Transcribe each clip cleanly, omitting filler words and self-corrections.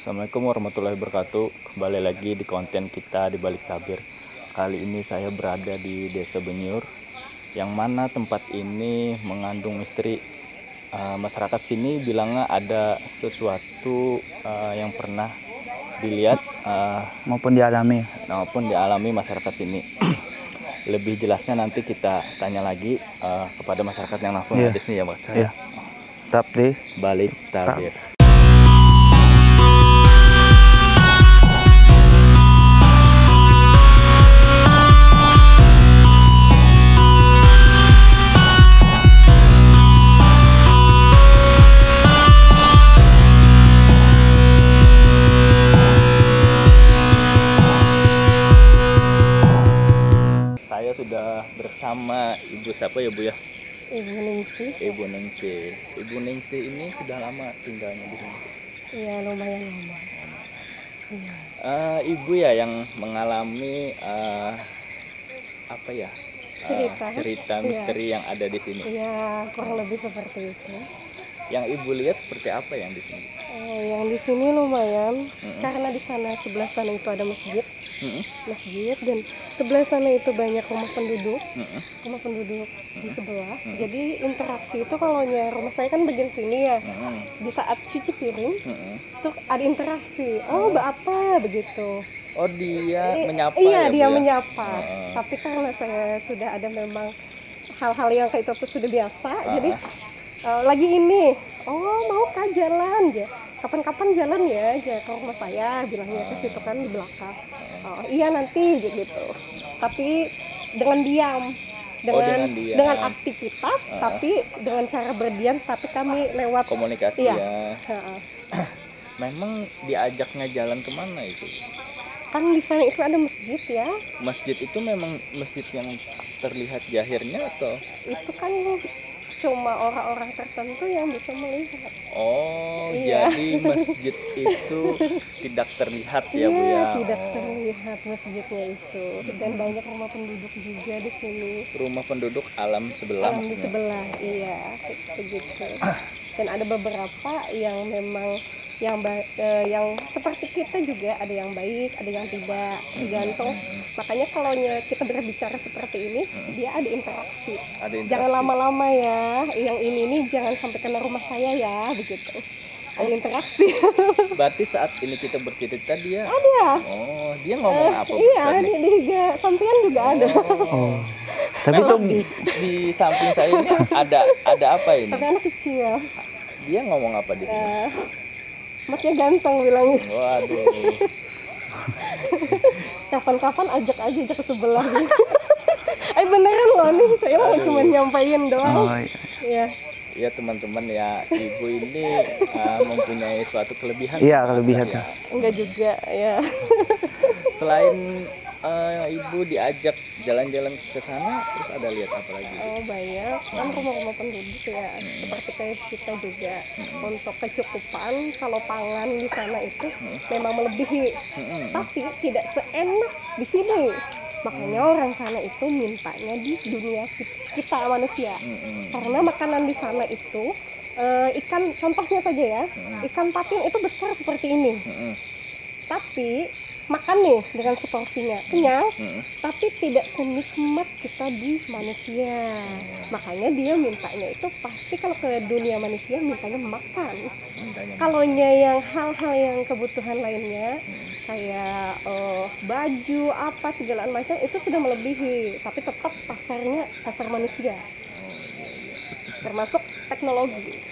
Assalamualaikum warahmatullahi wabarakatuh. Kembali lagi di konten kita di Balik Tabir. Kali ini saya berada di Desa Benyur, yang mana tempat ini mengandung misteri. Masyarakat sini bilangnya ada sesuatu yang pernah dilihat maupun dialami masyarakat sini. Lebih jelasnya nanti kita tanya lagi kepada masyarakat yang langsung ada di sini ya, Mas. Tetap di Balik Tabir. Saya sudah bersama Ibu siapa ya, Bu ya? Ibu Ningsih. Ibu Ningsih. Ibu Ningsih ini sudah lama tinggalnya di sini? Iya, lumayan lama. Iya. Ibu ya yang mengalami cerita misteri yang ada di sini. Iya, kurang lebih seperti itu. Yang Ibu lihat seperti apa yang di sini? Yang di sini lumayan, karena di sana sebelah sana itu ada masjid, dan sebelah sana itu banyak rumah penduduk di sebelah. Jadi interaksi itu kalau rumah saya kan bagian sini ya, di saat cuci piring, tuh ada interaksi. Oh, mbak apa begitu? Oh, dia menyapa. Iya, ya, dia Bu, ya? menyapa. Tapi karena saya sudah ada memang hal-hal yang kayak itu sudah biasa, jadi lagi ini, oh mau kah jalan ya? Kapan-kapan jalan ya ke rumah saya, bilangnya ke situ kan di belakang. Oh iya nanti gitu. Tapi dengan diam, dengan aktivitas, tapi dengan cara berdiam. Tapi kami lewat komunikasi iya. Ya. Memang diajaknya jalan kemana itu? Kan di sana itu ada masjid ya. Masjid itu memang masjid yang terlihat jahirnya atau? Itu kan cuma orang-orang tertentu yang bisa melihat. Oh, iya. Jadi masjid itu tidak terlihat ya, Bu ya? Tidak terlihat masjidnya itu. Dan banyak rumah penduduk juga di sini. Rumah penduduk alam sebelah. Alam di sebelah, iya, begitu. Dan ada beberapa yang memang yang seperti kita juga, ada yang baik, ada yang tidak, tergantung. Makanya kalau kita berbicara seperti ini, dia ada interaksi. Jangan lama-lama ya, yang ini jangan sampai kena rumah saya ya, begitu. Ada interaksi. Berarti saat ini kita bercerita dia ada. Oh, dia ngomong apa? Iya, di sampingan juga ada. Oh. Tapi tuh di samping saya ini ada apa ini? Tapi anak kecil. Dia ngomong apa di sini? Masnya ganteng bilangnya. Waduh. Kapan-kapan ajak ke sebelah gitu. Beneran loh nih, saya mau cuma nyampain doang. Iya. Ya teman-teman ya, Ibu ini mempunyai suatu kelebihan. Iya, kelebihan. Ya. Enggak juga ya. Selain Ibu diajak jalan-jalan ke sana, terus ada lihat apa lagi? Oh banyak, kan rumah-rumah penduduk ya, seperti kayak kita juga. Untuk kecukupan, kalau pangan di sana itu memang melebihi, tapi tidak seenak di sini. Makanya orang sana itu mintanya di dunia kita manusia, karena makanan di sana itu ikan, contohnya saja ya, ikan patin itu besar seperti ini. Tapi makan nih dengan seporsinya kenyang, tapi tidak senikmat kita di manusia. Makanya dia mintanya itu pasti kalau ke dunia manusia mintanya makan. Kalonya yang hal-hal yang kebutuhan lainnya kayak baju apa segala macam itu sudah melebihi, tapi tetap pasarnya pasar manusia, termasuk teknologi.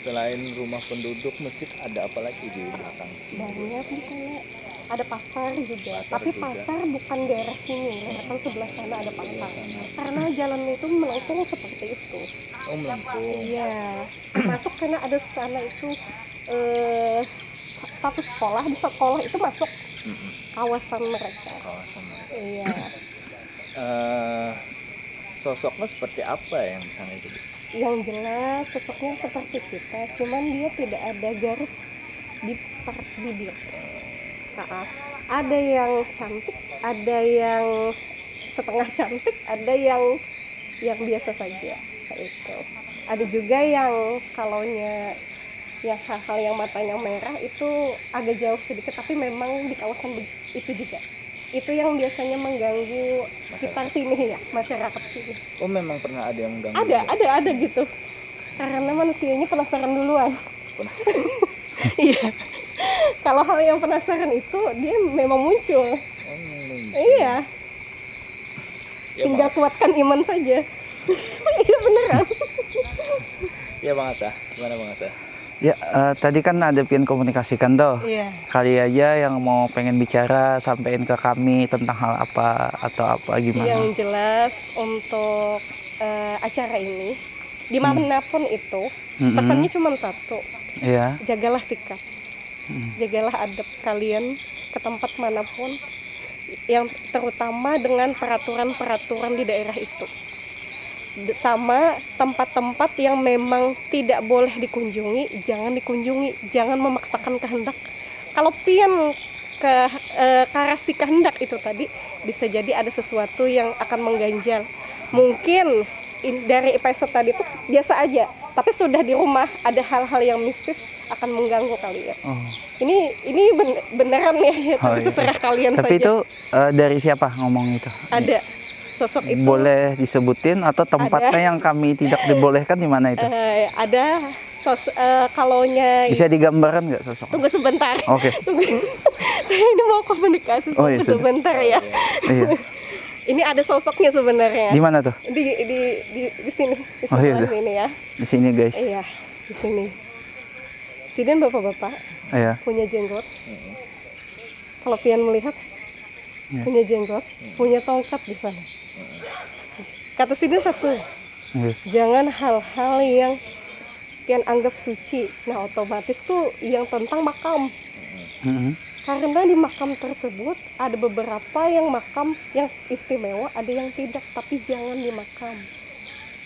Selain rumah penduduk, masjid ada apa lagi di belakang? Banyak di sana. Ada pasar juga, tapi pasar bukan daerah sini, kan sebelah sana ada pasar. Karena jalan itu melengkung seperti itu. Oh, melengkung. Iya, masuk karena ada sana itu satu sekolah, di sekolah itu masuk kawasan mereka. Iya. Sosoknya seperti apa yang di sana itu? Yang jelas sosoknya seperti kita, cuman dia tidak ada garis di part bibir. Ada yang cantik, ada yang setengah cantik, ada yang biasa saja kayak itu. Ada juga yang kalaunya yang hal-hal yang matanya merah itu agak jauh sedikit, tapi memang di kawasan itu juga. Itu yang biasanya mengganggu sekitar sini ya, masyarakat sini. Oh, memang pernah ada yang mengganggu? Ada gitu. Karena manusianya penasaran duluan. Penasaran. Iya. Kalau hal yang penasaran itu dia memang muncul. Iya. Ya, tinggal kuatkan iman saja. Iya beneran. Ya Bang Ata, gimana Bang Ata? Ya, tadi kan ada pian komunikasikan tuh. Iya. Kali aja yang mau pengen bicara sampein ke kami tentang hal apa atau apa gimana. Yang jelas untuk acara ini dimanapun itu pesannya cuma satu. Iya. Jagalah sikap, jagalah adab kalian ke tempat manapun, yang terutama dengan peraturan-peraturan di daerah itu. Sama tempat-tempat yang memang tidak boleh dikunjungi, jangan dikunjungi, jangan memaksakan kehendak. Kalau pian ke arah si kehendak itu tadi, bisa jadi ada sesuatu yang akan mengganjal. Mungkin dari episode tadi itu biasa aja, tapi sudah di rumah ada hal-hal yang mistis akan mengganggu kalian. Oh. Ini beneran ya, Oh, itu iya. serah kalian Tapi saja. itu dari siapa ngomong itu? Ada sosok itu. Boleh disebutin atau tempatnya yang kami tidak dibolehkan di mana itu? Ada kalaunya Bisa digambarkan nggak sosok? tunggu sebentar. Oke. Tunggu. Saya ini mau komunikasi Oh, iya, sudah. sebentar ya. Iya. Ini ada sosoknya sebenarnya. Di mana tuh? Di sini, di Oh, iya, sebelah udah. sini ya. Di sini guys. Iya, di sini. Sini bapak-bapak Iya. punya jenggot. Kalau pian melihat Iya. punya jenggot, punya tongkat di sana. Kata sini satu, Iya. jangan hal-hal yang pian anggap suci. Nah, otomatis tuh yang tentang makam. Mhm. Karena di makam tersebut ada beberapa yang makam yang istimewa, ada yang tidak, tapi jangan di makam.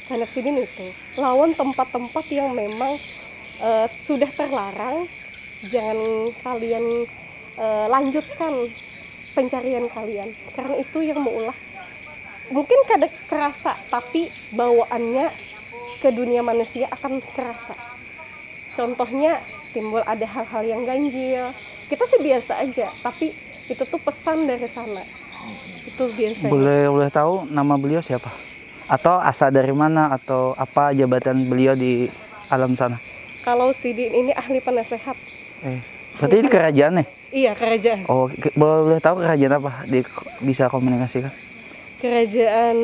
Karena sini itu lawan tempat-tempat yang memang sudah terlarang, jangan kalian lanjutkan pencarian kalian. Karena itu yang mengulah mungkin kada kerasa, tapi bawaannya ke dunia manusia akan kerasa. Contohnya timbul ada hal-hal yang ganjil. Kita sih biasa aja, tapi itu tuh pesan dari sana. Itu biasanya. Boleh tahu nama beliau siapa? Atau asal dari mana atau apa jabatan beliau di alam sana? Kalau Sidin ini ahli penasehat. Berarti di kerajaan nih? Iya, kerajaan. Oh, boleh tahu kerajaan apa? Bisa komunikasikan? Kerajaan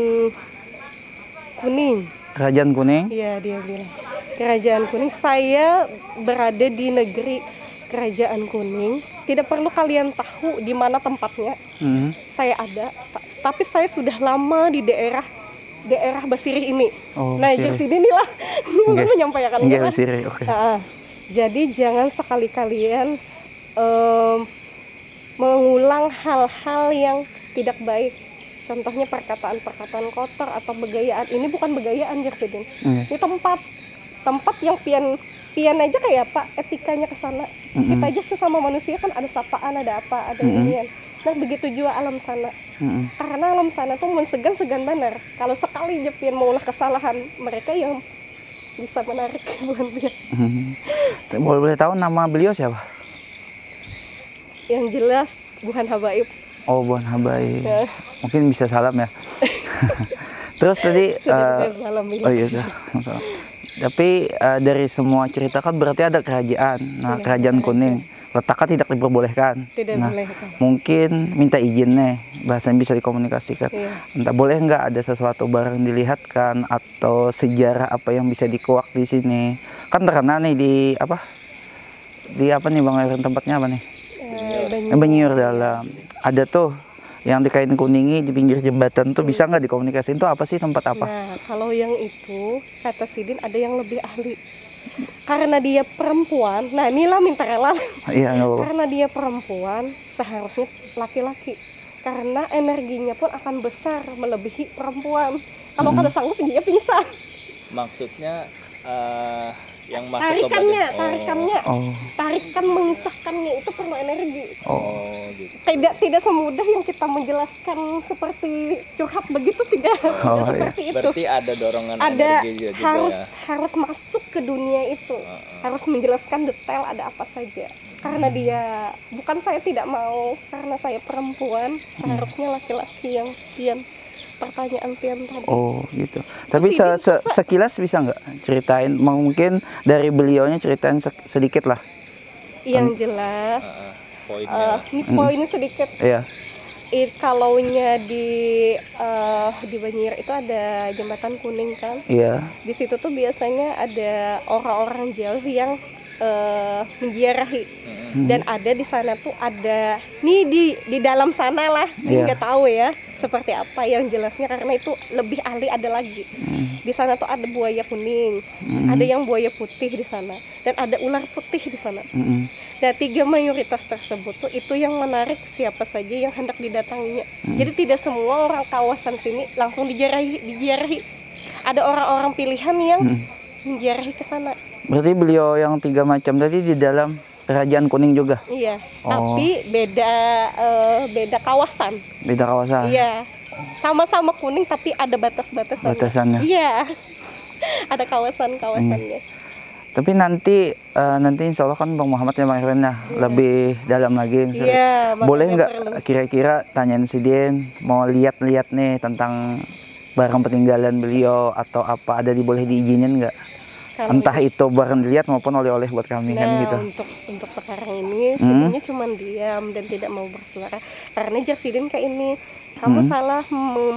Kuning. Kerajaan Kuning? Iya, dia bilang. Kerajaan Kuning. Saya berada di negeri Kerajaan Kuning. Tidak perlu kalian tahu di mana tempatnya. Mhm. Saya ada, tapi saya sudah lama di daerah Basiri ini. Oh, Nah, Basiri. jadi inilah Oke. menyampaikan Iya, ini. Basiri, oke. Jadi jangan sekali kalian mengulang hal-hal yang tidak baik. Contohnya perkataan-perkataan kotor atau begayaan. Ini bukan begayaan, Jaksidin. Ini tempat yang pian aja kayak apa etikanya ke sana. Kita aja sesama manusia kan ada sapaan, ada apa, ada inian. Nah, begitu juga alam sana. Karena alam sana tuh segan benar. Kalau sekali aja pian mengulah kesalahan, mereka yang bisa menarik bukan dia. Boleh tahu nama beliau siapa? Yang jelas bukan habaib. Oh, Buan Habai. Ya. Mungkin bisa salam ya. Terus tadi Salam oh iya sudah. Tapi dari semua cerita kan berarti ada kerajaan. Nah, kerajaan Kuning letaknya tidak diperbolehkan. Tidak Nah, boleh kan. mungkin minta izin nih, bahasanya bisa dikomunikasikan. Iya. Entah boleh nggak ada sesuatu barang dilihatkan atau sejarah apa yang bisa dikuak di sini. Kan terkenal nih di apa nih Bang Aaron, tempatnya apa nih? Banjir dalam. Ada tuh yang di kain kuningi di pinggir jembatan tuh, bisa nggak dikomunikasiin tuh apa sih, tempat apa? Nah, kalau yang itu kata Sidin ada yang lebih ahli. Karena dia perempuan, nah inilah minta rela. Iya, nggak apa-apa. Karena dia perempuan, seharusnya laki-laki. Karena energinya pun akan besar melebihi perempuan. Kalau kada sanggup dia pingsan. Maksudnya yang masuk ke tarikannya, badan. Oh. tarikan mengisahkannya itu perlu energi. Oh, gitu. Tidak semudah yang kita menjelaskan seperti curhat begitu, tidak Oh, iya. seperti itu. Berarti ada dorongan Ada energi juga harus ya. harus masuk ke dunia itu, harus menjelaskan detail ada apa saja. Karena dia bukan saya tidak mau, karena saya perempuan, seharusnya laki-laki yang pian pertanyaan pian tadi. Oh gitu. Tapi sekilas bisa nggak ceritain? Mungkin dari beliaunya ceritain sedikit lah. Yang jelas, Poinnya. ini poinnya sedikit. Iya. Kalaunya di Banjir itu ada jembatan kuning kan. Iya. Di situ tuh biasanya ada orang-orang jauh yang menziarahi. Dan ada di sana tuh ada di dalam sana lah, nggak tahu ya seperti apa yang jelasnya, karena itu lebih ahli ada lagi. Di sana tuh ada buaya kuning, ada yang buaya putih di sana, dan ada ular putih di sana. Dan 3 mayoritas tersebut tuh itu yang menarik siapa saja yang hendak didatanginya. Jadi tidak semua orang kawasan sini langsung diziarahi. Ada orang-orang pilihan yang menziarahi ke sana. Berarti beliau yang 3 macam tadi di dalam Kerajaan Kuning juga? Iya, tapi beda kawasan. Beda kawasan? Iya, sama-sama kuning tapi ada batas-batasannya. Batasannya? Iya, ada kawasan-kawasannya. Tapi nanti insya Allah kan Bang Muhammad ya Bang Irwin lebih dalam lagi. Iya, boleh nggak kira-kira tanyain si Din mau lihat-lihat nih tentang barang peninggalan beliau atau apa, ada boleh diizinin nggak? Entah itu barang dilihat maupun oleh-oleh buat kami kan gitu. Untuk sekarang ini sebenarnya cuma diam dan tidak mau bersuara karena Jasidin kayak ini. Kamu salah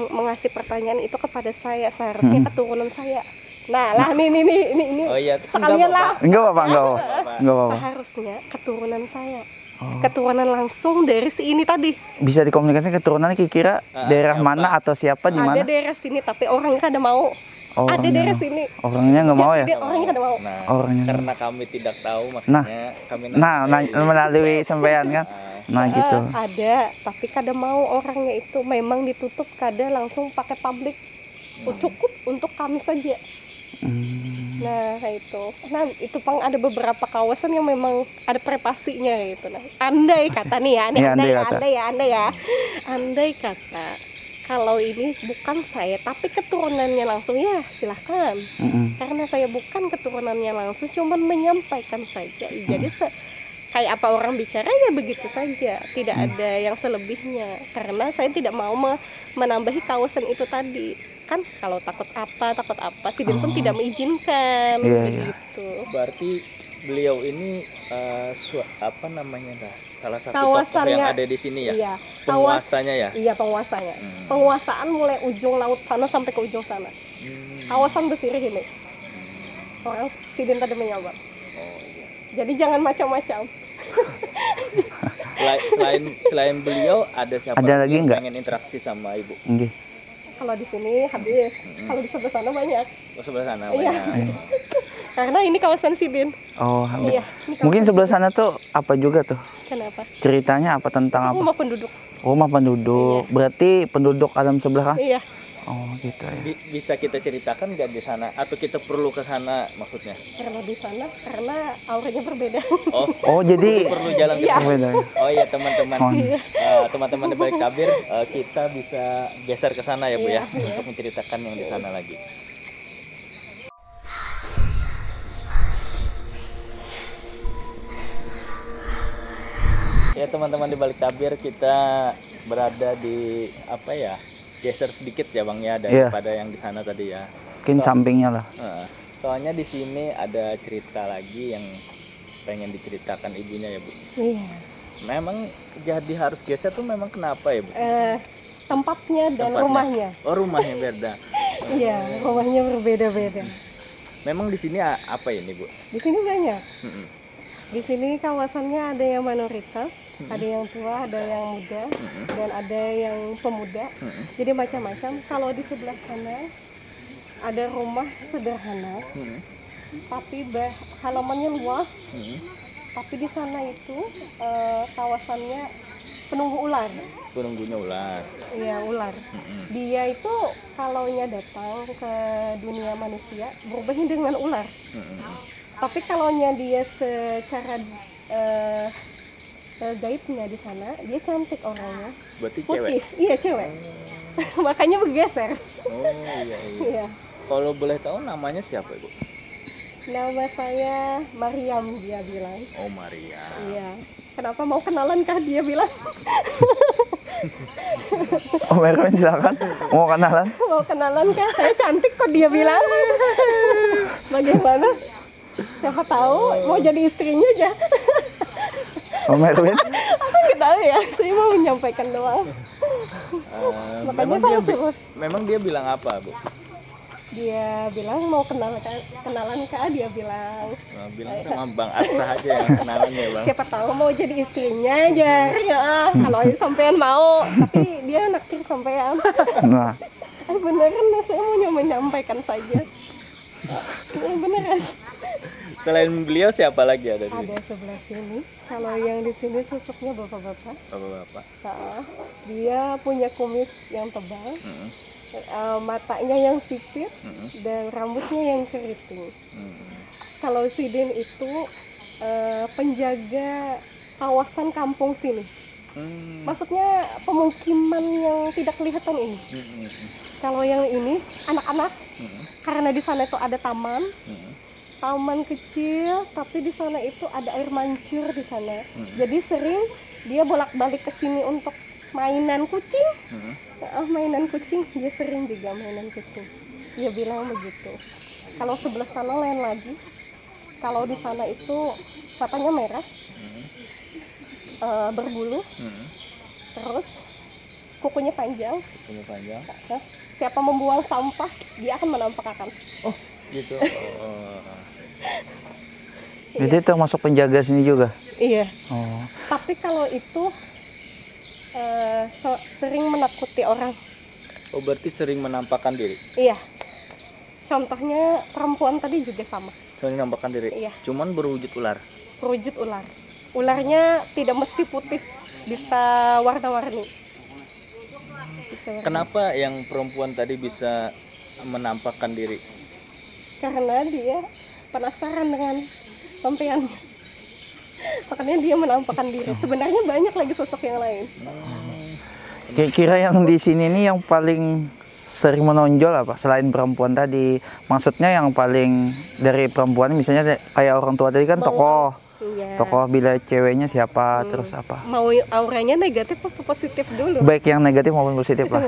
mengasih pertanyaan itu kepada saya, seharusnya keturunan saya. Nah lah ini. Oh iya, sekalian lah. Enggak apa-apa. Seharusnya keturunan saya. Keturunan langsung dari si ini tadi. Bisa dikomunikasikan keturunannya kira-kira daerah mana atau siapa di mana? Ada daerah sini tapi orangnya kada mau. Ada daerah sini. Orangnya nggak mau ya? Orangnya kada mau. Karena kami tidak tahu maksudnya kami melalui sampean kan. Nah gitu. Ada, tapi kada mau orangnya itu memang ditutup, kada langsung pakai publik. Cukup untuk kami saja. Nah itu. Nah itu ada beberapa kawasan yang memang ada privasinya gitu. Nah, andai kata nih ya, andai kata kalau ini bukan saya tapi keturunannya langsung, ya silahkan. Karena saya bukan keturunannya langsung, cuman menyampaikan saja. Jadi kayak apa orang bicara ya begitu saja, tidak ada yang selebihnya. Karena saya tidak mau menambahi kawasan itu tadi. Kan kalau takut apa si Din pun tidak mengizinkan. Gitu. Berarti beliau ini salah satu tokoh yang ada di sini ya? Iya. Penguasanya ya? Iya, penguasanya. Penguasaan mulai ujung laut sana sampai ke ujung sana. Kawasan Besirih ini. Orang Sidin tadi menyambar. Oh iya. Jadi jangan macam-macam. Selain beliau ada siapa lagi yang nggak? pengen interaksi sama ibu? Kalau di sini habis, kalau di sebelah sana banyak. Oh, sebelah sana Iya. banyak. Karena ini kawasan Sidin. Oh, Iya. mungkin sebelah sana tuh apa juga tuh? Kenapa? Ceritanya apa tentang apa? Rumah penduduk. Rumah penduduk. Iya. Berarti penduduk alam sebelah kan? Iya. Oh gitu ya. Bisa kita ceritakan nggak di sana? Atau kita perlu ke sana maksudnya? Karena di sana, karena auranya berbeda. Oh jadi perlu jalan ke Iya. sana. Oh iya teman-teman. Teman-teman di balik tabir, kita bisa geser ke sana ya Bu ya, untuk menceritakan yang di sana lagi. Ya teman-teman di balik tabir, kita berada di geser sedikit ya Bang ya daripada yang di sana tadi ya. Mungkin sampingnya lah. Soalnya di sini ada cerita lagi yang pengen diceritakan ibunya ya Bu. Iya. Memang jadi harus geser tuh memang kenapa ya Bu? Tempatnya dan rumahnya. Oh rumahnya beda. Iya, rumahnya berbeda-beda. Memang di sini apa ini Bu? Di sini banyak. Di sini kawasannya ada yang minoritas, ada yang tua, ada yang muda, dan ada yang pemuda. Jadi macam-macam. Kalau di sebelah sana ada rumah sederhana, tapi halamannya luas. Tapi di sana itu kawasannya penunggu ular. Penunggunya ular. Iya, ular. Dia itu kalaunya datang ke dunia manusia berubahnya dengan ular. Tapi kalaunya dia secara gaibnya di sana, dia cantik orangnya. Berarti Putih, cewek. iya cewek. Makanya bergeser. Oh iya iya. Iya. Kalau boleh tahu namanya siapa Ibu? Nama saya Mariam, dia bilang. Oh Maria. Iya. Kenapa mau kenalan kah, dia bilang. Om Erwin silakan. Mau kenalan? Mau kenalan kah? Saya cantik kok, dia bilang. Bagaimana? Siapa tahu mau jadi istrinya aja. Om Erwin? Aku nggak tahu ya. Saya mau menyampaikan doang. Makanya Memang saya dia suruh. memang dia bilang apa Bu? Dia bilang mau kenalan kah, dia bilang. Nah, bilang sama Bang Arsa aja yang kenalan ya Bang. Siapa tahu mau jadi istrinya aja. Ya, kalau sampean mau, tapi dia naksir sampean. Nah, Beneran, saya mau menyampaikan saja. Beneran. Selain beliau siapa lagi ada di Ada sebelah sini. Kalau yang di sini sosoknya bapak-bapak. Bapak-bapak? Nah, dia punya kumis yang tebal, Mm-mm. matanya yang sipit, Mm-mm. dan rambutnya yang keriting. Mm-mm. Kalau Sidin itu penjaga kawasan kampung sini. Hmm. Maksudnya pemukiman yang tidak kelihatan ini. Mm-mm. Kalau yang ini anak-anak, Mm-mm. karena di sana itu ada taman, Mm-mm. taman kecil, tapi di sana itu ada air mancur di sana. Hmm. Jadi sering dia bolak-balik ke sini untuk mainan kucing. Mm-mm. Mainan kucing, dia sering juga mainan kucing. Dia bilang begitu. Kalau sebelah sana lain lagi. Kalau di sana itu matanya merah, Mm-mm. berbulu, Mm-mm. terus kukunya panjang. Punya panjang. Nah, siapa membuang sampah, dia akan menampakkan. Oh gitu. Oh. jadi termasuk penjaga sini juga. Iya. Oh, Tapi kalau itu sering menakuti orang. Oh berarti sering menampakkan diri. Iya. Contohnya perempuan tadi juga sama. Sering menampakkan diri. Iya. Cuman berwujud ular. Wujud ular. Ularnya tidak mesti putih, bisa warna-warni. Bisa warna. Kenapa yang perempuan tadi bisa menampakkan diri? Karena dia penasaran dengan sampean. Makanya dia menampakkan diri. Sebenarnya banyak lagi sosok yang lain. kira-kira yang di sini nih yang paling sering menonjol apa selain perempuan tadi? Maksudnya yang paling dari perempuan misalnya kayak orang tua tadi kan tokoh. Iya. Tokoh bila ceweknya siapa terus apa? Mau auranya negatif atau positif dulu? Baik yang negatif maupun positif lah.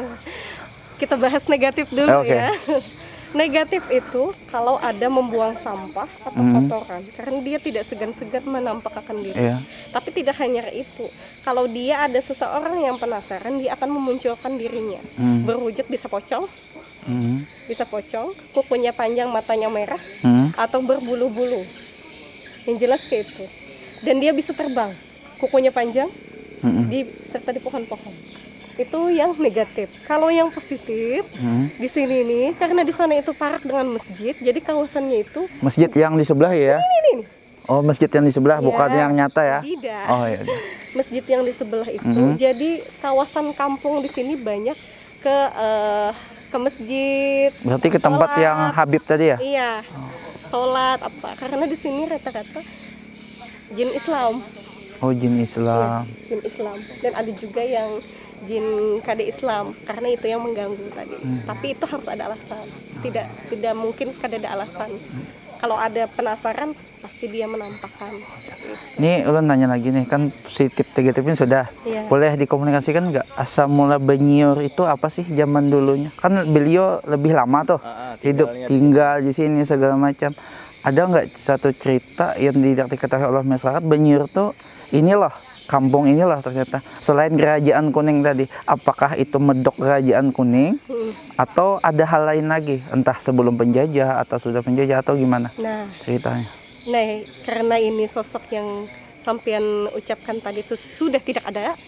Kita bahas negatif dulu Oke. ya. Negatif itu kalau ada membuang sampah atau kotoran, karena dia tidak segan-segan menampakkan diri. Iya. Tapi tidak hanya itu, kalau dia ada seseorang yang penasaran, dia akan memunculkan dirinya. Berwujud bisa pocong, kukunya panjang, matanya merah, atau berbulu-bulu. Yang jelas kayak itu. Dan dia bisa terbang, kukunya panjang, serta di pohon-pohon. Itu yang negatif. Kalau yang positif di sini nih, karena di sana itu parak dengan masjid, jadi kawasannya itu Masjid yang di sebelah ya? ini. Oh, masjid yang di sebelah, Ya, bukan yang nyata ya? Tidak. Oh iya. Masjid yang di sebelah itu, jadi kawasan kampung di sini banyak ke masjid. Berarti ke tempat sholat. yang Habib tadi ya? Iya. Sholat apa? Karena di sini rata-rata jin Islam. Oh, jin Islam. Jin Islam. Dan ada juga yang jin kade Islam, karena itu yang mengganggu tadi. Tapi itu harus ada alasan. Tidak mungkin kada ada alasan. Kalau ada penasaran, pasti dia menampakkan. Ini ulun nanya lagi nih, kan positif negatifnya sudah. Iya. Boleh dikomunikasikan nggak asal mula Benyiur itu apa sih zaman dulunya? Kan beliau lebih lama tuh hidup tinggal di sini segala macam. Ada nggak satu cerita yang tidak diketahui oleh masyarakat Benyiur tuh ini loh, kampung inilah ternyata selain kerajaan kuning tadi, apakah itu medok kerajaan kuning atau ada hal lain lagi, entah sebelum penjajah atau sudah penjajah atau gimana Nah, ceritanya? karena ini sosok yang sampean ucapkan tadi itu sudah tidak ada.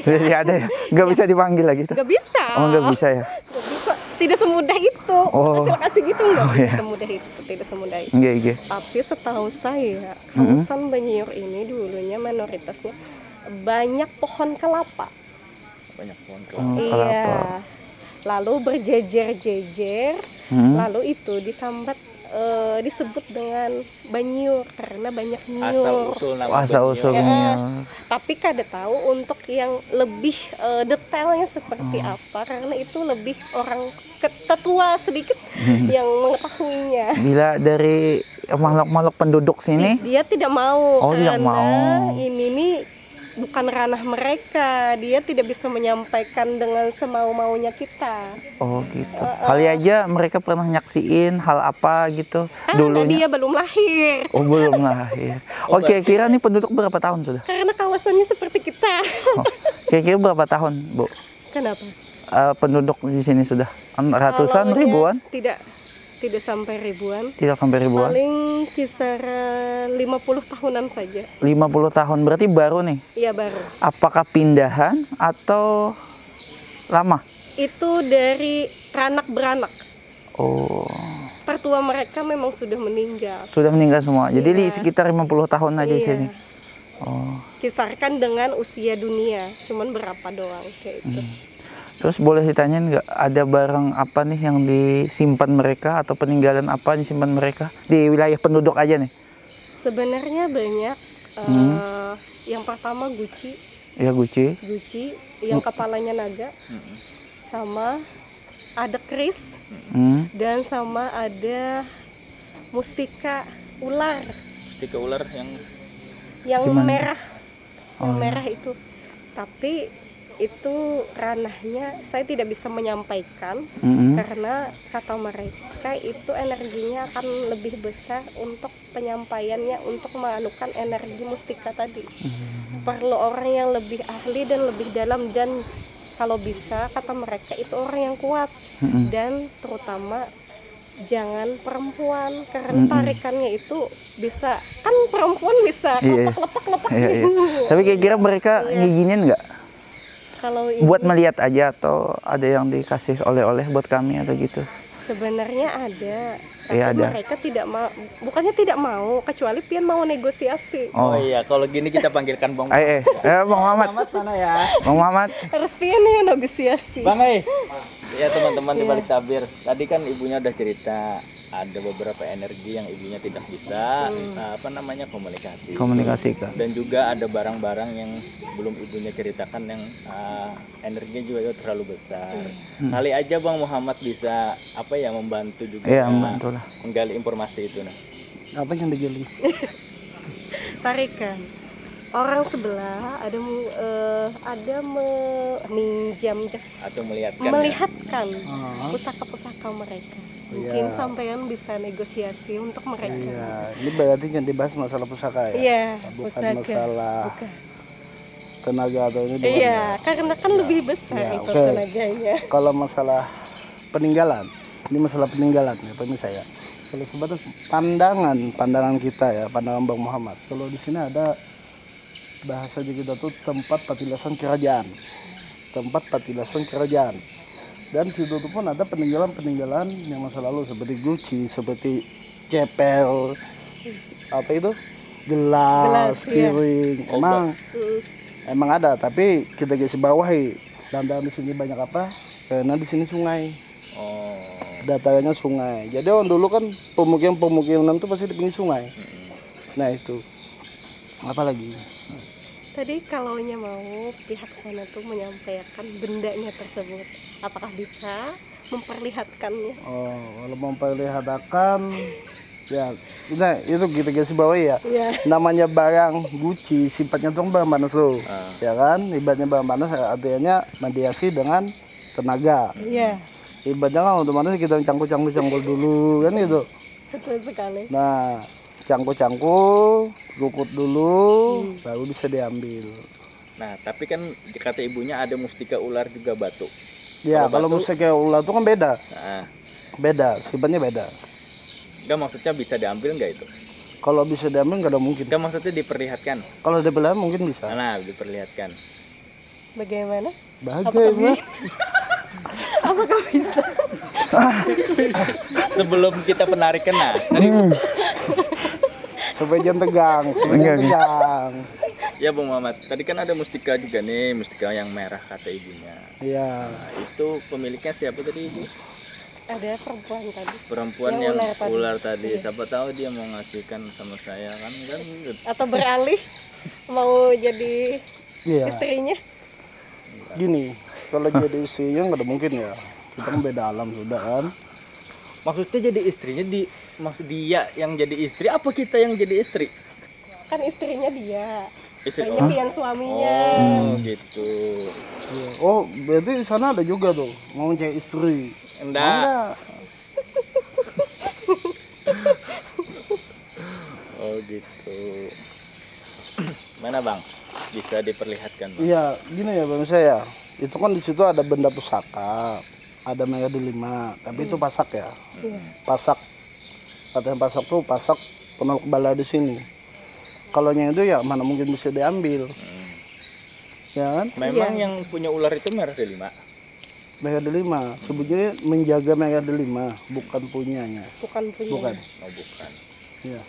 Sudah tidak ada ya? Nggak bisa dipanggil lagi tuh? Nggak bisa. Oh, nggak bisa ya? Nggak bisa. Tidak semudah itu. Oh. Hasil kasih gitu nggak iya. semudah itu. Tidak semudah itu. Iya. Tapi setahu saya, kawasan Benyiur ini dulunya mayoritasnya banyak pohon kelapa. Banyak pohon Oh, Iya. kelapa. Lalu berjejer-jejer, lalu itu disambat disebut dengan Banyur karena banyak Asal nyur. usul nama Asal Banyur. usulnya. Tapi kada tahu untuk yang lebih detailnya seperti apa karena itu lebih orang tetua sedikit yang mengetahuinya. Bila dari makhluk-makhluk penduduk sini, Dia tidak mau Oh, tidak karena mau. ini nih bukan ranah mereka. Dia tidak bisa menyampaikan dengan semau-maunya kita. oh gitu. Kali aja mereka pernah nyaksiin hal apa gitu Karena dulunya. dia belum lahir. Oh belum lahir. Oh kira-kira nih penduduk berapa tahun sudah? Karena kawasannya seperti kita. Oh, kira-kira berapa tahun, Bu? Kenapa? Penduduk di sini sudah ratusan, Kalaunya ribuan? Tidak sampai ribuan. Tidak sampai ribuan. Paling kisaran 50 tahunan saja. 50 tahun berarti baru nih. Iya baru. Apakah pindahan atau lama? Itu dari ranak beranak. Oh, Pertua mereka memang sudah meninggal. sudah meninggal semua. Jadi di Iya. sekitar 50 tahun aja di Iya. sini. Oh. Kisarkan dengan usia dunia. Cuman berapa doang kayak itu. Terus boleh ditanyain nggak ada barang apa nih yang disimpan mereka atau peninggalan apa yang disimpan mereka di wilayah penduduk aja nih? Sebenarnya banyak. Yang pertama Guci. Ya Guci. Guci yang kepalanya naga. Sama ada keris. Hmm. Dan sama ada mustika ular Mustika ular yang yang Gimana? merah. Yang Oh, merah itu. Tapi itu ranahnya saya tidak bisa menyampaikan Mm-mm. karena kata mereka itu energinya akan lebih besar untuk penyampaiannya untuk menganukan energi mustika tadi. Perlu orang yang lebih ahli dan lebih dalam dan kalau bisa kata mereka itu orang yang kuat dan terutama jangan perempuan karena tarikannya itu bisa kan perempuan bisa Iya. lepak-lepak Iya, iya. Tapi kira-kira mereka Iya. ngizinin nggak? kalau ini Buat melihat aja atau ada yang dikasih oleh-oleh buat kami atau gitu? sebenarnya ada tapi Iya, ada. mereka tidak mau bukannya tidak mau kecuali pian mau negosiasi Oh Oh, iya, kalau gini kita panggilkan Bang Bang Muhammad, Muhammad mana ya? Bang Muhammad. harus pian ya negosiasi. Bang ya teman-teman di balik tabir. Tadi kan ibunya udah cerita ada beberapa energi yang ibunya tidak bisa komunikasi. Komunikasikan. Dan juga ada barang-barang yang belum ibunya ceritakan yang energinya juga terlalu besar. Kali aja Bang Muhammad bisa membantu juga Iya, membantu lah. menggali informasi itu Apa yang digali? Tarikan orang sebelah ada meminjam atau melihatkan ya? melihatkan pusaka-pusaka mereka. Mungkin sampean bisa negosiasi untuk mereka. Iya, ini berarti yang dibahas masalah pusaka ya? Iya, Bukan pusaka. masalah Bukan. tenaga atau ini bukan Iya, ya? karena kan lebih besar Ya, itu oke. tenaganya. Kalau masalah peninggalan, ini masalah peninggalan ya pemirsa ya. Kalau sebatas pandangan kita ya, pandangan Bang Muhammad. Kalau di sini ada bahasa di kita tuh tempat patilasan kerajaan, tempat patilasan kerajaan. Dan di situ pun ada peninggalan-peninggalan yang masa lalu seperti guci, seperti cepel, apa itu, gelas, Gelas, iya. piring. Emang ada, tapi kita garis bawahi. Dan di sini banyak apa? Karena di sini sungai. Oh. Datanya sungai. Jadi orang dulu kan pemukiman itu pasti di pinggir sungai. Nah itu. Apa lagi? Tadi kalaunya mau pihak sana tuh menyampaikan bendanya tersebut, apakah bisa memperlihatkannya? Oh, kalau memperlihatkan ya, nah itu kita garis bawahi ya. Iya. Namanya barang guci, sifatnya tuh barang panas tuh. Ya kan? Ibaratnya barang panas artinya mediasi dengan tenaga. Iya, Ibaratnya kan otomatis kita cangkul dulu kan itu. betul sekali. Nah, cangkul, rukut dulu, baru bisa diambil. Nah, tapi kan kata ibunya ada mustika ular juga batu. Ya, Kalau kalau batu- musik kayak ular itu kan beda. Nah, Beda, sifatnya beda. enggak maksudnya bisa diambil nggak itu? Kalau bisa diambil nggak ada mungkin. Enggak maksudnya diperlihatkan. Kalau dibelah mungkin bisa. Nah, diperlihatkan. Bagaimana? Bagaimana? Apakah bisa? Sebelum kita penarikan, nah, tadi Supaya jangan tegang, supaya Enggak, jangan tegang. ya Bung Muhammad, tadi kan ada mustika juga nih, mustika yang merah kata ibunya. Iya. Nah, itu pemiliknya siapa tadi ibu? Ada perempuan tadi. Perempuan Yang yang ular ular tadi. tadi. Siapa tahu dia mau ngasihkan sama saya kan Atau beralih mau jadi Iya. istrinya. Gini, kalau jadi istrinya nggak ada mungkin ya. Kita kan beda alam sudah kan. Maksudnya jadi istrinya maksud dia yang jadi istri apa kita yang jadi istri? Kan istrinya dia. Istri Banyak yang suaminya. Oh, gitu. Iya. Oh, berarti di sana ada juga tuh mau cari istri. Enggak. Oh, gitu. Mana, Bang? Bisa diperlihatkan, Bang? Iya, gini ya bang saya. Itu kan di situ ada benda pusaka, ada Mega Delima, tapi itu pasak ya. Pasak. Katanya pasak tuh pasak penolak bala di sini. Kalau yang itu ya mana mungkin bisa diambil. Ya kan? Memang yang punya ular itu merah delima. Mega Delima, sebetulnya menjaga Mega Delima, bukan punyanya. Bukan punya. Bukan. Oh, bukan. Iya.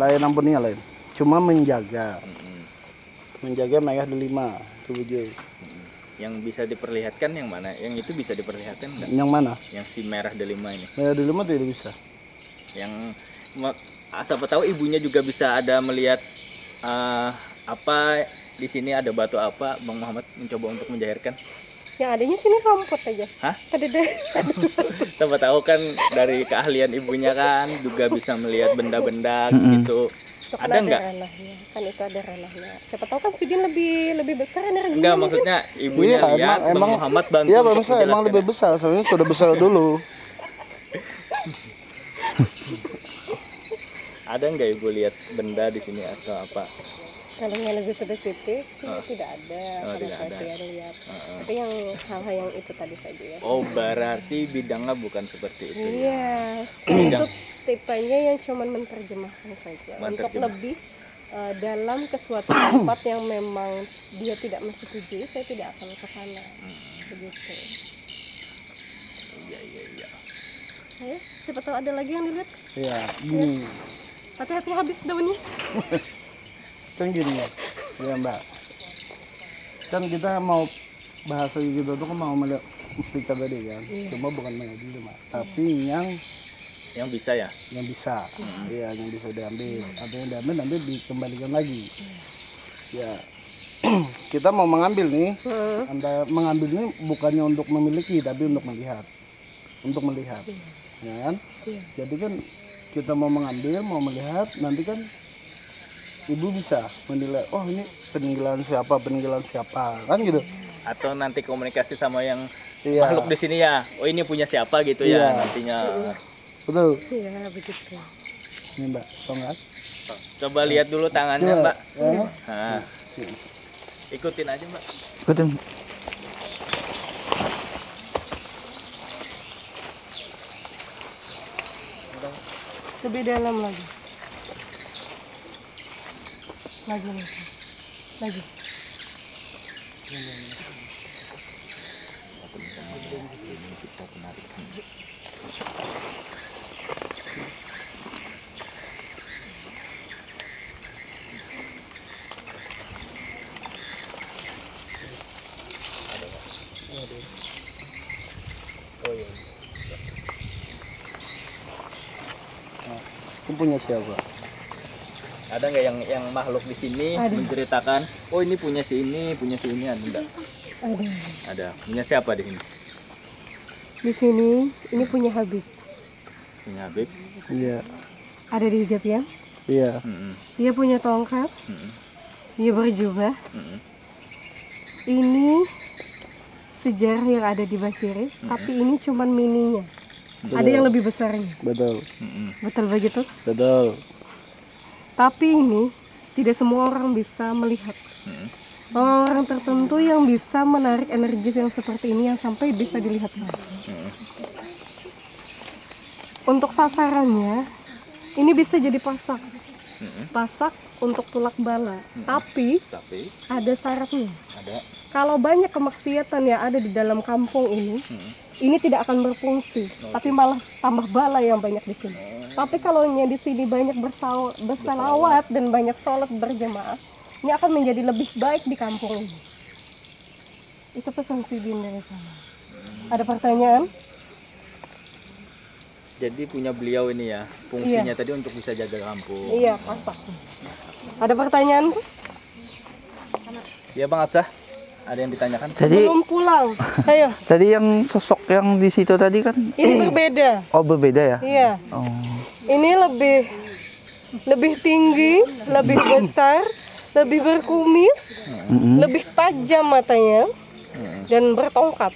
Lain ampuninya lain. Cuma menjaga. Menjaga Mega Delima, sebetulnya. Yang bisa diperlihatkan yang mana? Yang itu bisa diperlihatkan enggak? Yang mana? Yang si merah delima ini. Mega Delima tidak bisa. Yang siapa tahu ibunya juga bisa ada melihat apa di sini ada batu apa. Bang Muhammad mencoba untuk menjahirkan. Yang adanya sini rumput aja. Hah? Ada deh. Siapa tahu kan dari keahlian ibunya kan juga bisa melihat benda-benda gitu. Itu kan Ada nggak? ranahnya. Kan itu ada ranahnya. Siapa tahu kan Sudin lebih besar energinya. Enggak, maksudnya ibunya Iya, lihat Bang Muhammad bantu Iya, untuk bang saya emang menjelaskan. lebih besar, soalnya sudah besar dulu. Ada nggak ibu lihat benda di sini atau apa? Kalau yang lebih spesifik sih tidak ada. Oh, Kalau tidak saya ada. sih ada lihat. Tapi yang hal-hal yang itu tadi saja ya. Oh, berarti bidangnya bukan seperti itu. Iya, itu tipenya yang cuman menerjemahkan saja. Untuk Menerjemah. lebih dalam ke suatu tempat yang memang dia tidak menyetujui, saya tidak akan ke sana. Begitu. Iya. Ayo, siapa tahu ada lagi yang dilihat. Iya, gini. Hati-hati habis daunnya. Kan gini ya mbak. Kan kita mau bahasa gitu tuh kan mau melihat mustika tadi kan. Cuma bukan melihat dulu mbak. Tapi Yang bisa ya? yang bisa. Iya, yang bisa diambil. Atau yang diambil nanti dikembalikan lagi. Ya. Kita mau mengambil nih. Anda mengambil ini bukannya untuk memiliki tapi untuk melihat. Untuk melihat. Ya kan? Jadi kan kita mau mengambil, mau melihat, nanti kan ibu bisa menilai, oh ini peninggalan siapa, kan gitu. Atau nanti komunikasi sama yang Iya. makhluk di sini ya. Oh, ini punya siapa gitu Iya. ya nantinya. Betul. Iya, begitu. Ini mbak, tongat. Coba lihat dulu tangannya, Coba, Mbak. ya. Nah, ikutin aja, Mbak. Ikutin. Lebih dalam lagi. Lagi. Itu punya siapa? Ada nggak yang makhluk di sini menceritakan, oh ini punya si ini, ada enggak? Ada. Punya siapa di sini? Di sini ini punya Habib. Punya Habib. Iya. Ada di hijab ya. Iya. Dia punya tongkat. Dia berjubah. Ini sejarah yang ada di Basiri, tapi ini cuman mininya. Ada yang lebih besarnya. Betul. Betul begitu? Betul. Tapi ini tidak semua orang bisa melihat. Orang tertentu yang bisa menarik energi yang seperti ini yang sampai bisa dilihat. Untuk sasarannya, ini bisa jadi pasak. Pasak untuk tulak bala. Tapi Tapi ada syaratnya. ada. Kalau banyak kemaksiatan yang ada di dalam kampung ini tidak akan berfungsi, tapi malah tambah bala yang banyak di sini. Tapi kalau di sini banyak bersalawat dan banyak sholat berjamaah, ini akan menjadi lebih baik di kampung ini. Itu pesan Sidin dari sana. Ada pertanyaan? Jadi punya beliau ini ya, fungsinya tadi untuk bisa jaga kampung. Iya, masak. Ada pertanyaan? Iya Bang Absah, ada yang ditanyakan? Jadi Belum pulang. Ayo, tadi yang sosok yang di situ tadi kan, ini berbeda. oh berbeda ya? Iya. Oh, Ini lebih tinggi, lebih besar, lebih berkumis, lebih tajam matanya, dan bertongkat.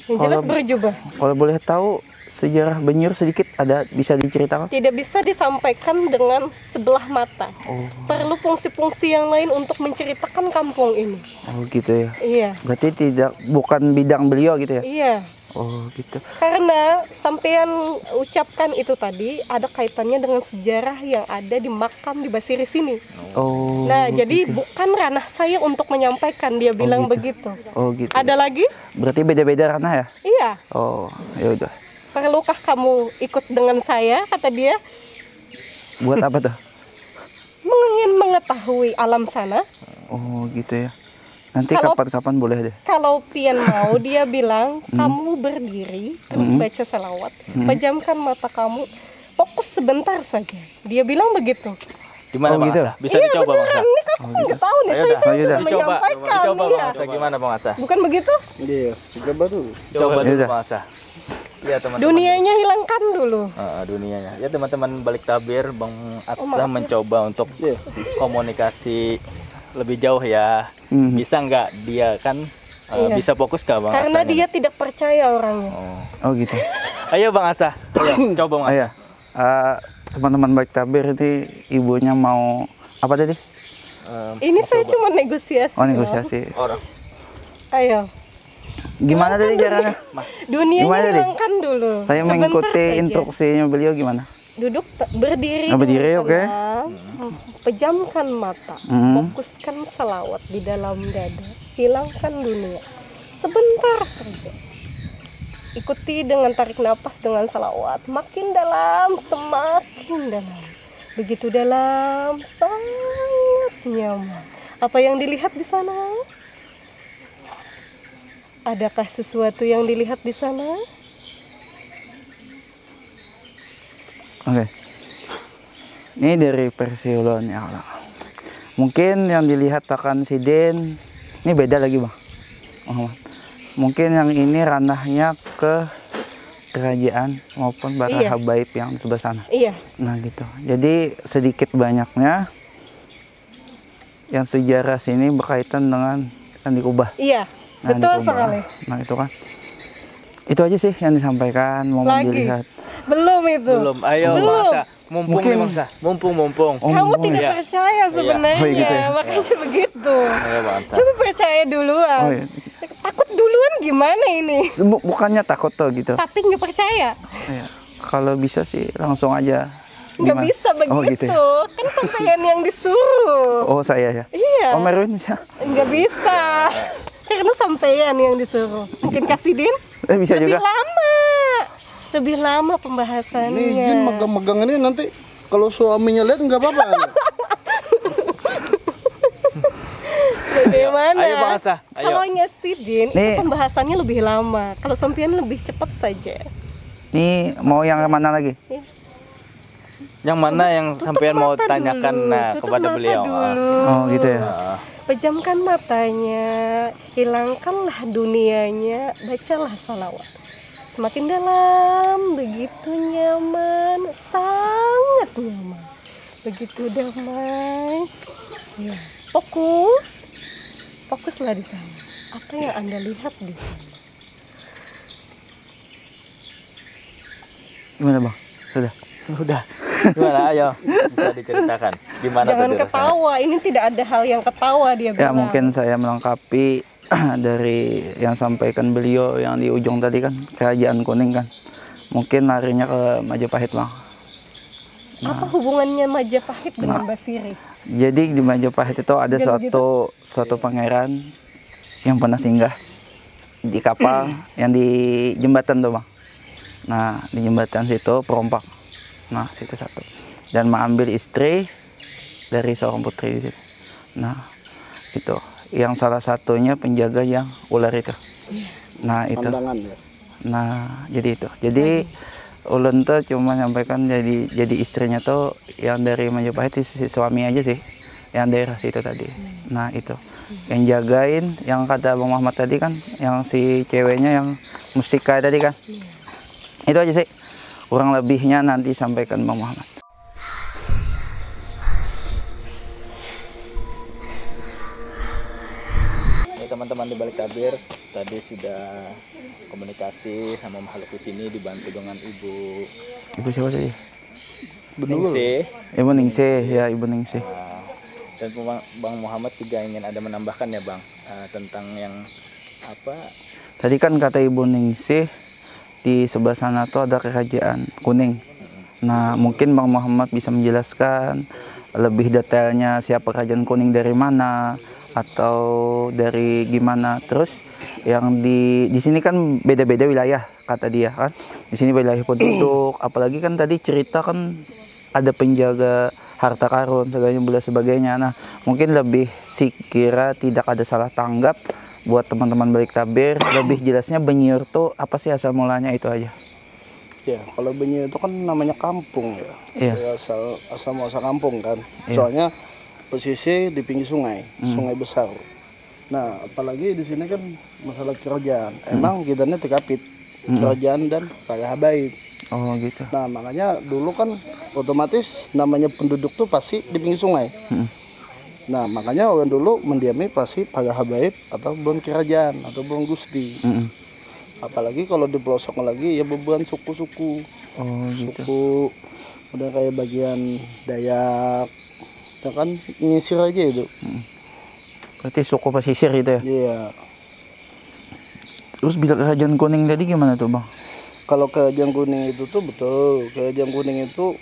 Yang jelas Kalau- berjubah. kalau boleh tahu sejarah Benhur sedikit ada bisa diceritakan? Tidak bisa disampaikan dengan sebelah mata. Oh, Perlu fungsi-fungsi yang lain untuk menceritakan kampung ini. oh gitu ya. Iya, Berarti bukan bidang beliau gitu ya? iya. Oh gitu. Karena sampean ucapkan itu tadi ada kaitannya dengan sejarah yang ada di makam di Basiri sini. Oh. Nah, jadi bukan ranah saya untuk menyampaikan, dia bilang gitu. begitu. Oh gitu. Ada lagi? Berarti beda-beda ranah ya? Iya. Oh, ya udah. Perlukah kamu ikut dengan saya? Kata dia. Buat apa tuh? Ingin mengetahui alam sana. Oh gitu ya. Nanti Kalau- kapan-kapan boleh deh. Kalau Pian mau, dia bilang kamu berdiri terus baca selawat, pejamkan mata kamu, fokus sebentar saja. Dia bilang begitu. Gimana Oh, Bang gitu? Absah? Bisa dicoba Bang Absah? Ini kamu nggak tahu nih, Ayo saya dah. cuma Ayo dah. Dicoba, menyampaikan. dicoba Bang Iya. Absah. Gimana Bang Absah? Bukan begitu? Iya, coba dulu. Coba Ya dulu udah. Bang Absah. Iya teman-teman. Dunianya hilangkan dulu. Dunianya. Ya teman-teman balik tabir, Bang Absah maaf ya. mencoba untuk Iya. komunikasi lebih jauh ya. Mhm. Bisa nggak dia kan Iya. bisa fokus nggak Bang Karena Absah? dia tidak percaya orangnya. Oh gitu. Ayo Bang Absah, ayo coba Bang. Oh ya. Teman-teman baik tabir ini ibunya mau apa tadi? Ini saya cuma negosiasi. Oh loh. negosiasi. Orang Ayo. Gimana tadi caranya? Dunianya Gimana, Dik? hilangkan dulu. Saya Sebentar mengikuti saja. instruksinya beliau gimana? Duduk berdiri. Oh, berdiri, dengan oke. tenang, Pejamkan mata. Fokuskan selawat di dalam dada. Hilangkan dunia. Sebentar saja. Ikuti dengan tarik nafas dengan selawat. Makin dalam, semakin dalam. Begitu dalam, sangat nyaman. Apa yang dilihat di sana? Adakah sesuatu yang dilihat di sana? Oke. Ini dari versi ulun ya Allah. Mungkin yang dilihat akan si Den, ini beda lagi Bang Muhammad. Mungkin yang ini ranahnya ke kerajaan maupun para Iya. habaib yang di sebelah sana. Iya. Nah gitu. Jadi sedikit banyaknya yang sejarah sini berkaitan dengan yang dikubah. Iya. Nah, Betul dikubah. sekali. Nah itu kan. Itu aja sih yang disampaikan mau Lagi. dilihat. Belum itu. belum. Ayo Belum. Bang Absah, mumpung nih Mungkin- Bang Absah, mumpung. Oh, Kamu oh, tidak iya. percaya sebenarnya, Oh, iya gitu ya? makanya begitu. Ayo Bang Absah. Coba percaya duluan. Oh, iya. Takut duluan gimana ini? Bukannya takut tuh gitu. Tapi nggak percaya. Iya. Kalau bisa sih langsung aja. Nggak Gimana? bisa begitu. Oh gitu ya. Kan sampean yang disuruh. Oh saya ya. Iya. Oh Merwin bisa. Nggak bisa. Karena sampean yang disuruh. Mungkin Kasidin Bisa lebih juga. lama. Lebih lama pembahasannya. Ini Jin megang-megang ini nanti kalau suaminya lihat nggak apa-apa. Bagaimana? Ayo Bang Absah, ayo. Kalau Sidin itu Nih. pembahasannya lebih lama. Kalau sampean lebih cepat saja. Nih mau yang mana lagi? Yang mana yang sampean mau mata tanyakan dulu, nah, tutup kepada mata beliau? dulu. Oh gitu ya. Pejamkan matanya, hilangkanlah dunianya, bacalah salawat. Semakin dalam, begitu nyaman, sangat nyaman, begitu damai. Ya, fokuslah di sana. Apa yang Anda lihat di sana? Gimana Bang? Sudah. Udah. Gimana ayo? Bisa diceritakan. Gimana Jangan tadi rasanya? ketawa, ini tidak ada hal yang ketawa dia Ya bilang. mungkin saya melengkapi dari yang sampaikan beliau yang di ujung tadi kan kerajaan kuning kan. Mungkin larinya ke Majapahit Bang. Apa hubungannya Majapahit dengan Basiri? Jadi di Majapahit itu ada suatu pangeran yang pernah singgah di kapal yang di jembatan tuh Bang. Nah di jembatan situ perompak. Nah situ satu. Dan mengambil istri dari seorang putri di situ. Nah itu yang salah satunya penjaga yang ular itu. Nah itu. Pandangan ya. Nah jadi itu. Jadi ulun tuh cuma nyampaikan jadi istrinya tuh yang dari Majapahit si suami aja sih, yang daerah situ tadi. Nah itu yang jagain, yang kata Bang Muhammad tadi kan, yang si ceweknya yang musika tadi kan. Itu aja sih, kurang lebihnya nanti sampaikan Bang Muhammad. Teman-teman di balik tabir tadi sudah komunikasi sama makhluk di sini dibantu dengan Ibu siapa tadi? Ningsih. Ibu Ningsih, ya Ibu Ningsih. Dan Bang Muhammad juga ingin ada menambahkan ya Bang, tentang yang apa? Tadi kan kata Ibu Ningsih di sebelah sana tuh ada kerajaan kuning. Nah mungkin Bang Muhammad bisa menjelaskan lebih detailnya siapa kerajaan kuning dari mana atau dari gimana. Terus yang di sini kan beda-beda wilayah kata dia kan. Di sini wilayah penduduk, apalagi kan tadi cerita kan ada penjaga harta karun segala sebagainya. Nah mungkin lebih kira tidak ada salah tanggap buat teman-teman balik tabir, lebih jelasnya Benyiur tuh apa sih asal mulanya, itu aja. Ya, kalau Benyiur itu kan namanya kampung ya. Iya. Asal muasal kampung kan. Iya. Soalnya posisi di pinggir sungai, sungai besar. Nah, apalagi di sini kan masalah kerajaan. Emang kita ini terkapit kerajaan dan Paga Habaib. Oh gitu. Nah, makanya dulu kan otomatis namanya penduduk tuh pasti di pinggir sungai. Nah, makanya orang dulu mendiami pasti Paga Habaib atau Bon Kerajaan atau Bon Gusti. Apalagi kalau di pelosok lagi ya beban suku-suku. Oh gitu. Suku udah kayak bagian Dayak. Ya kan nyisir aja itu. Berarti suku pesisir itu ya. Iya. Terus bila kerajaan kuning tadi gimana tuh Bang? Kalau kerajaan kuning itu tuh betul. Kerajaan kuning itu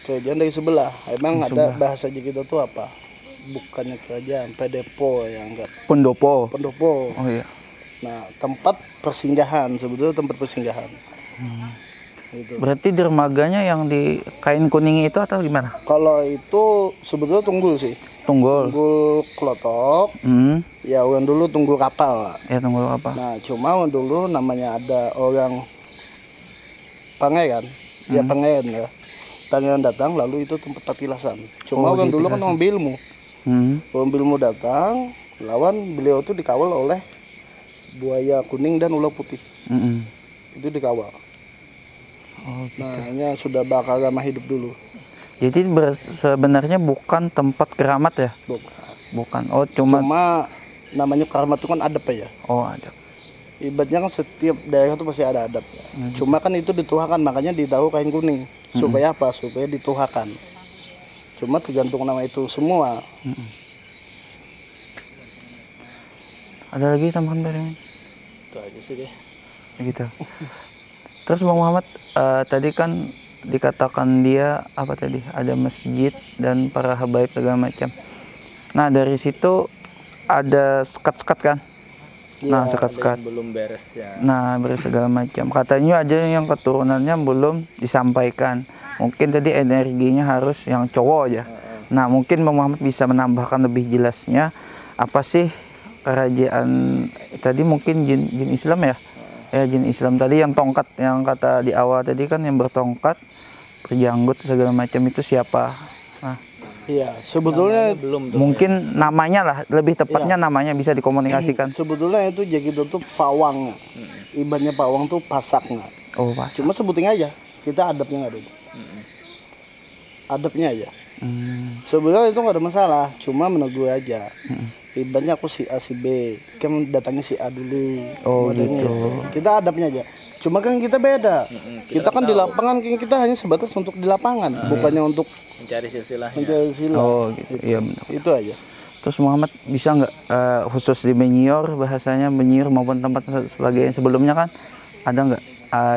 kerajaan dari sebelah. Emang ada bahasa kita tuh apa? Bukannya kerajaan, Pedepo ya enggak. Pendopo. Pendopo. Oh iya. Nah, tempat persinggahan, sebetulnya tempat persinggahan. Gitu. Berarti dermaganya yang di kain kuning itu atau gimana? Kalau itu sebetulnya tunggul sih. Tunggul. Tunggul klotok. Ya orang dulu tunggul kapal. Ya tunggul apa? Nah cuma orang dulu namanya ada orang pangeran. Ya pangeran ya. Pangeran datang lalu itu tempat patilasan. Cuma orang dulu kan orang Bilmu. Orang Bilmu datang, lawan beliau itu dikawal oleh buaya kuning dan ular putih. Itu dikawal. Oh, gitu. Nah, hanya sudah bakal ramah hidup dulu. Jadi sebenarnya bukan tempat keramat ya? Bukan. Oh, cuma namanya keramat itu kan adab ya. Oh, adab. Ibaratnya kan setiap daerah itu pasti ada adab. Cuma kan itu dituhakan, makanya ditaruh kain kuning. Supaya apa? Supaya dituhakan. Cuma tergantung nama itu semua. Ada lagi tambahan dari ini? Itu aja sih deh. Gitu. Terus Bang Muhammad tadi kan dikatakan dia apa tadi? Ada masjid dan para habaib segala macam. Nah dari situ ada sekat-sekat kan? Ya, Nah sekat-sekat. Belum beres ya. Nah beres segala macam. Katanya ada yang keturunannya belum disampaikan. Mungkin tadi energinya harus yang cowok aja. Nah mungkin Bang Muhammad bisa menambahkan lebih jelasnya apa sih kerajaan tadi, mungkin jin Islam ya? Ya jin Islam tadi yang tongkat, yang kata di awal tadi kan yang bertongkat, berjanggut segala macam itu siapa? Nah, iya, sebetulnya belum mungkin namanya lah, lebih tepatnya namanya bisa dikomunikasikan. Sebetulnya itu jadi tutup pawang. Ibaratnya pawang tuh pasaknya. Oh, pas. Cuma sebutin aja, kita adabnya nggak ada. Adabnya aja. Sebenarnya itu nggak ada masalah, cuma menegur aja. Ibaratnya aku si A si B, kan datangnya si A dulu. Oh gitu. Kita adabnya aja. Cuma kan kita beda. Kita kan di lapangan, kita hanya sebatas untuk di lapangan, bukannya untuk mencari silsilahnya. mencari silah. Oh gitu. Iya benar. Itu aja. Terus Muhammad bisa nggak khusus di Benyiur, bahasanya Benyiur maupun tempat sebagainya sebelumnya kan ada nggak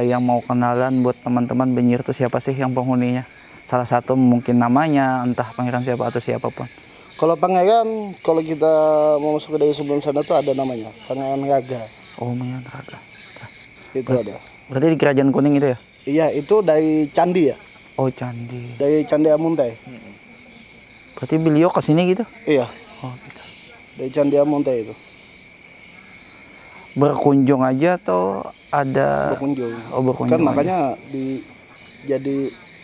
yang mau kenalan buat teman-teman Benyiur itu siapa sih yang penghuninya? Salah satu mungkin namanya, entah pangeran siapa atau siapapun. Kalau pangeran, kalau kita mau masuk ke dari sebelum sana tuh ada namanya Pangeran Raga. Oh, Pangeran Raga. Itu ada. Berarti di Kerajaan Kuning itu ya? Iya, itu dari candi ya. Oh, candi. Dari Candi Amuntai. Berarti beliau ke sini gitu? Iya. Oh, gitu. Dari Candi Amuntai itu. Berkunjung aja atau ada berkunjung. berkunjung Kan aja. makanya jadi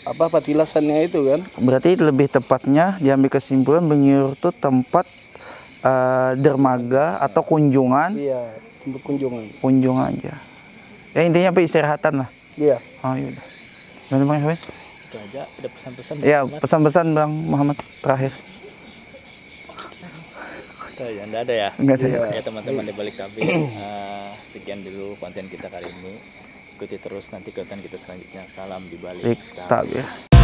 apa patilasannya itu kan. Berarti lebih tepatnya diambil kesimpulan Bengyur itu tempat dermaga atau kunjungan, Iya, untuk kunjungan. kunjung aja. Ya intinya apa istirahatan lah. Iya. Oh iya. Gimana Bang Irwin? Itu aja, ada pesan-pesan Ya pesan-pesan Bang Muhammad terakhir. ya enggak ada ya. Enggak ada. Ya teman-teman di balik tabir, sekian dulu konten kita kali ini. Ikuti terus nanti konten kita selanjutnya. Salam di balik Tabir.